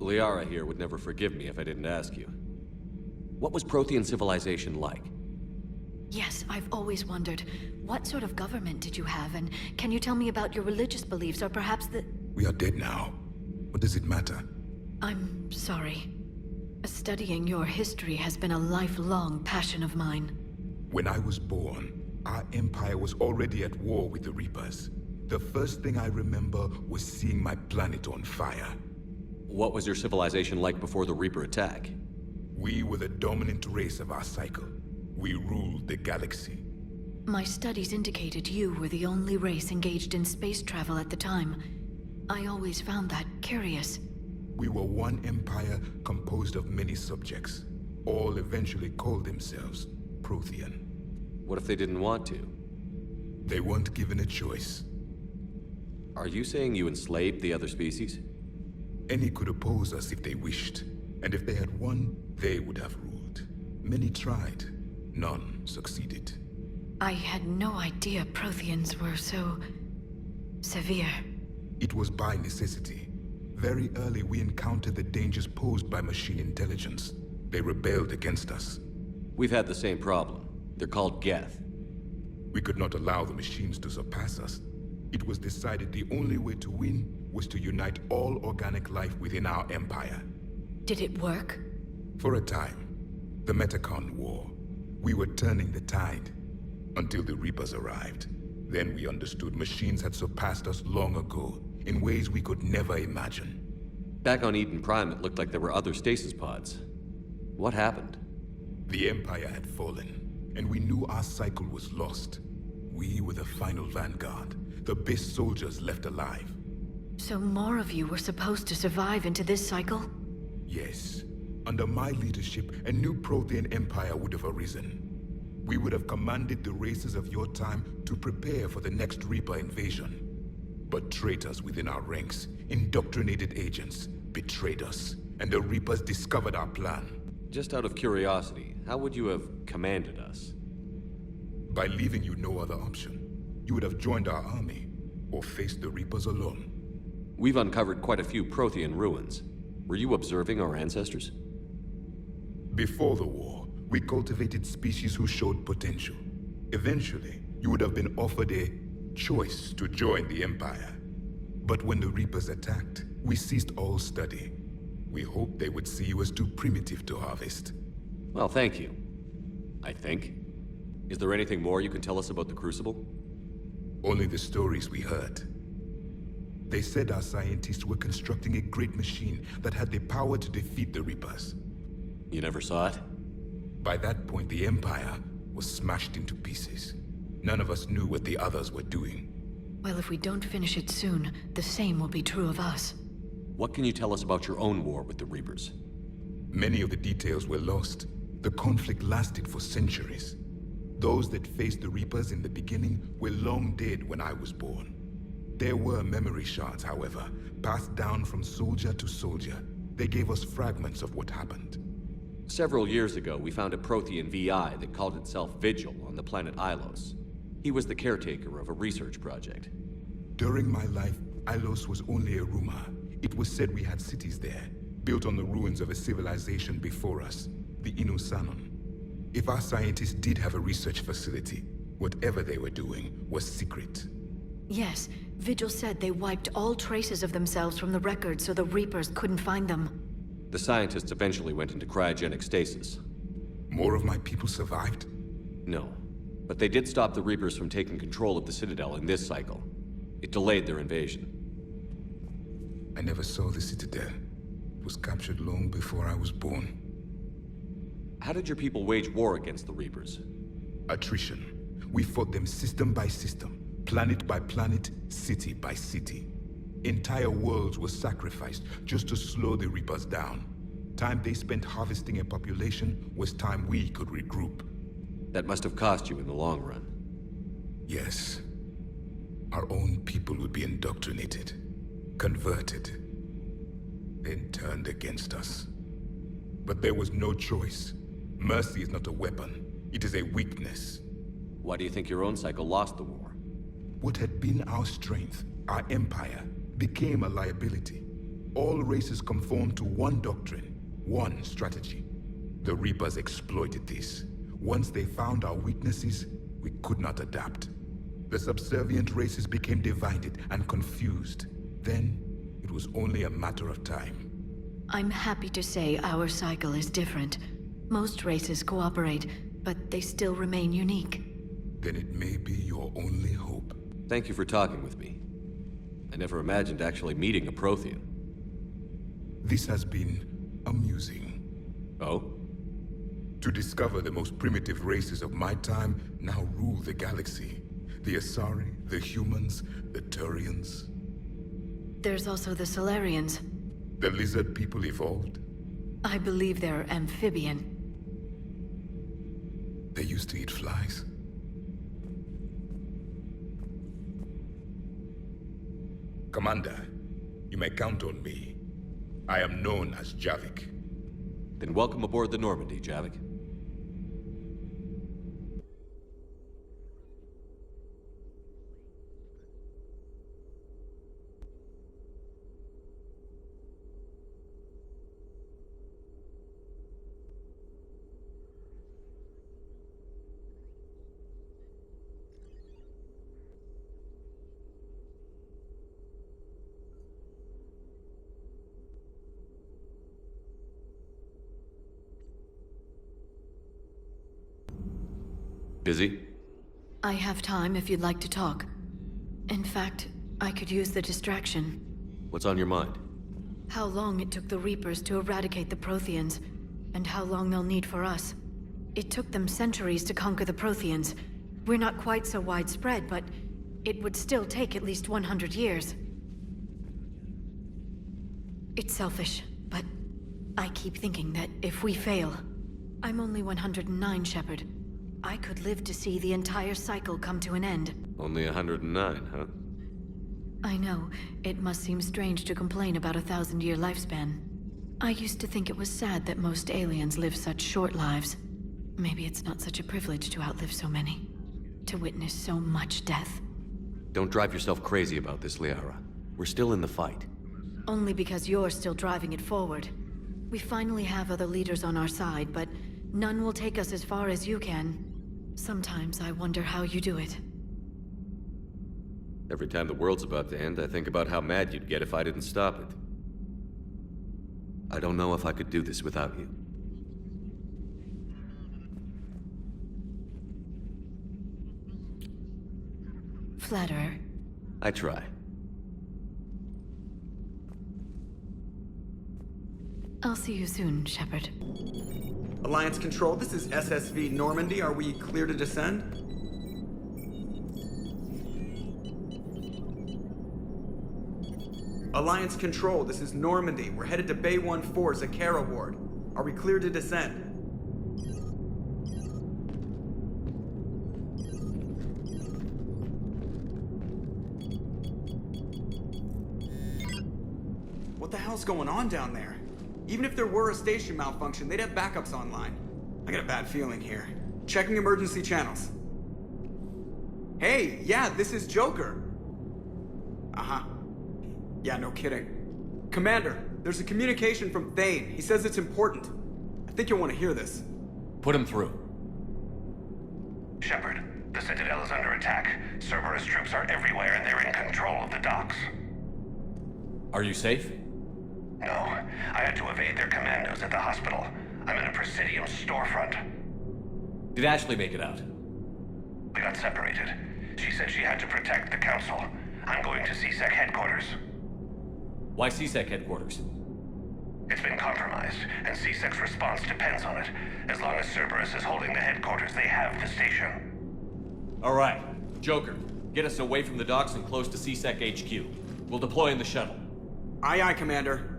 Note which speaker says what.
Speaker 1: Liara here would never forgive me if I didn't ask you. What was Prothean civilization like?
Speaker 2: Yes, I've always wondered, what sort of government did you have, and can you tell me about your religious beliefs, or perhaps the...
Speaker 3: We are dead now. What does it matter?
Speaker 2: I'm sorry. Studying your history has been a lifelong passion of mine.
Speaker 3: When I was born, our empire was already at war with the Reapers. The first thing I remember was seeing my planet on fire.
Speaker 1: What was your civilization like before the Reaper attack?
Speaker 3: We were the dominant race of our cycle. We ruled the galaxy.
Speaker 2: My studies indicated you were the only race engaged in space travel at the time. I always found that curious.
Speaker 3: We were one empire composed of many subjects. All eventually called themselves Prothean.
Speaker 1: What if they didn't want to?
Speaker 3: They weren't given a choice.
Speaker 1: Are you saying you enslaved the other species?
Speaker 3: Any could oppose us if they wished, and if they had won, they would have ruled. Many tried. None succeeded.
Speaker 2: I had no idea Protheans were so... severe.
Speaker 3: It was by necessity. Very early we encountered the dangers posed by machine intelligence. They rebelled against us.
Speaker 1: We've had the same problem. They're called Geth.
Speaker 3: We could not allow the machines to surpass us. It was decided the only way to win was to unite all organic life within our empire.
Speaker 2: Did it work?
Speaker 3: For a time. The Metacon War. We were turning the tide. Until the Reapers arrived. Then we understood machines had surpassed us long ago, in ways we could never imagine.
Speaker 1: Back on Eden Prime, it looked like there were other stasis pods. What happened?
Speaker 3: The Empire had fallen, and we knew our cycle was lost. We were the final vanguard, the best soldiers left alive.
Speaker 2: So more of you were supposed to survive into this cycle?
Speaker 3: Yes. Under my leadership, a new Prothean empire would have arisen. We would have commanded the races of your time to prepare for the next Reaper invasion. But traitors within our ranks, indoctrinated agents, betrayed us, and the Reapers discovered our plan.
Speaker 1: Just out of curiosity, how would you have commanded us?
Speaker 3: By leaving you no other option. You would have joined our army, or faced the Reapers alone.
Speaker 1: We've uncovered quite a few Prothean ruins. Were you observing our ancestors?
Speaker 3: Before the war, we cultivated species who showed potential. Eventually, you would have been offered a choice to join the Empire. But when the Reapers attacked, we ceased all study. We hoped they would see you as too primitive to harvest.
Speaker 1: Well, thank you. I think. Is there anything more you can tell us about the Crucible?
Speaker 3: Only the stories we heard. They said our scientists were constructing a great machine that had the power to defeat the Reapers.
Speaker 1: You never saw it?
Speaker 3: By that point, the Empire was smashed into pieces. None of us knew what the others were doing.
Speaker 2: Well, if we don't finish it soon, the same will be true of us.
Speaker 1: What can you tell us about your own war with the Reapers?
Speaker 3: Many of the details were lost. The conflict lasted for centuries. Those that faced the Reapers in the beginning were long dead when I was born. There were memory shards, however, passed down from soldier to soldier. They gave us fragments of what happened.
Speaker 1: Several years ago, we found a Prothean VI that called itself Vigil on the planet Ilos. He was the caretaker of a research project.
Speaker 3: During my life, Ilos was only a rumor. It was said we had cities there, built on the ruins of a civilization before us, the Inusanon. If our scientists did have a research facility, whatever they were doing was secret.
Speaker 2: Yes, Vigil said they wiped all traces of themselves from the records so the Reapers couldn't find them.
Speaker 1: The scientists eventually went into cryogenic stasis.
Speaker 3: More of my people survived?
Speaker 1: No, but they did stop the Reapers from taking control of the Citadel in this cycle. It delayed their invasion.
Speaker 3: I never saw the Citadel. It was captured long before I was born.
Speaker 1: How did your people wage war against the Reapers?
Speaker 3: Attrition. We fought them system by system, planet by planet, city by city. Entire worlds were sacrificed just to slow the Reapers down. Time they spent harvesting a population was time we could regroup.
Speaker 1: That must have cost you in the long run.
Speaker 3: Yes. Our own people would be indoctrinated, converted, then turned against us. But there was no choice. Mercy is not a weapon. It is a weakness.
Speaker 1: Why do you think your own cycle lost the war?
Speaker 3: What had been our strength, our empire, became a liability. All races conform to one doctrine, one strategy. The Reapers exploited this. Once they found our weaknesses, we could not adapt. The subservient races became divided and confused. Then, it was only a matter of time.
Speaker 2: I'm happy to say our cycle is different. Most races cooperate, but they still remain unique.
Speaker 3: Then it may be your only hope.
Speaker 1: Thank you for talking with me. I never imagined actually meeting a Prothean.
Speaker 3: This has been amusing.
Speaker 1: Oh?
Speaker 3: To discover the most primitive races of my time now rule the galaxy. The Asari, the humans, the Turians.
Speaker 2: There's also the Solarians.
Speaker 3: The lizard people evolved.
Speaker 2: I believe they're amphibian.
Speaker 3: They used to eat flies. Commander, you may count on me. I am known as Javik.
Speaker 1: Then welcome aboard the Normandy, Javik. Busy?
Speaker 2: I have time if you'd like to talk. In fact, I could use the distraction.
Speaker 1: What's on your mind?
Speaker 2: How long it took the Reapers to eradicate the Protheans, and how long they'll need for us. It took them centuries to conquer the Protheans. We're not quite so widespread, but it would still take at least 100 years. It's selfish, but I keep thinking that if we fail... I'm only 109, Shepard. I could live to see the entire cycle come to an end.
Speaker 1: Only 109, huh?
Speaker 2: I know. It must seem strange to complain about a 1,000-year lifespan. I used to think it was sad that most aliens live such short lives. Maybe it's not such a privilege to outlive so many. To witness so much death.
Speaker 1: Don't drive yourself crazy about this, Liara. We're still in the fight.
Speaker 2: Only because you're still driving it forward. We finally have other leaders on our side, but none will take us as far as you can. Sometimes I wonder how you do it.
Speaker 1: Every time the world's about to end, I think about how mad you'd get if I didn't stop it. I don't know if I could do this without you.
Speaker 2: Flatterer.
Speaker 1: I try.
Speaker 2: I'll see you soon, Shepard.
Speaker 4: Alliance Control, this is SSV Normandy. Are we clear to descend? Alliance Control, this is Normandy. We're headed to Bay 1-4, Zakara Ward. Are we clear to descend? What the hell's going on down there? Even if there were a station malfunction, they'd have backups online. I got a bad feeling here. Checking emergency channels. Hey, yeah, this is Joker. Uh-huh. Yeah, no kidding. Commander, there's a communication from Thane. He says it's important. I think you'll want to hear this.
Speaker 1: Put him through.
Speaker 5: Shepard, the Citadel is under attack. Cerberus troops are everywhere and they're in control of the docks.
Speaker 1: Are you safe?
Speaker 5: No, I had to evade their commandos at the hospital. I'm in a Presidium storefront.
Speaker 1: Did Ashley make it out?
Speaker 5: We got separated. She said she had to protect the Council. I'm going to CSEC headquarters.
Speaker 1: Why CSEC headquarters?
Speaker 5: It's been compromised, and CSEC's response depends on it. As long as Cerberus is holding the headquarters, they have the station.
Speaker 1: All right. Joker, get us away from the docks and close to CSEC HQ. We'll deploy in the shuttle.
Speaker 4: Aye, aye, Commander.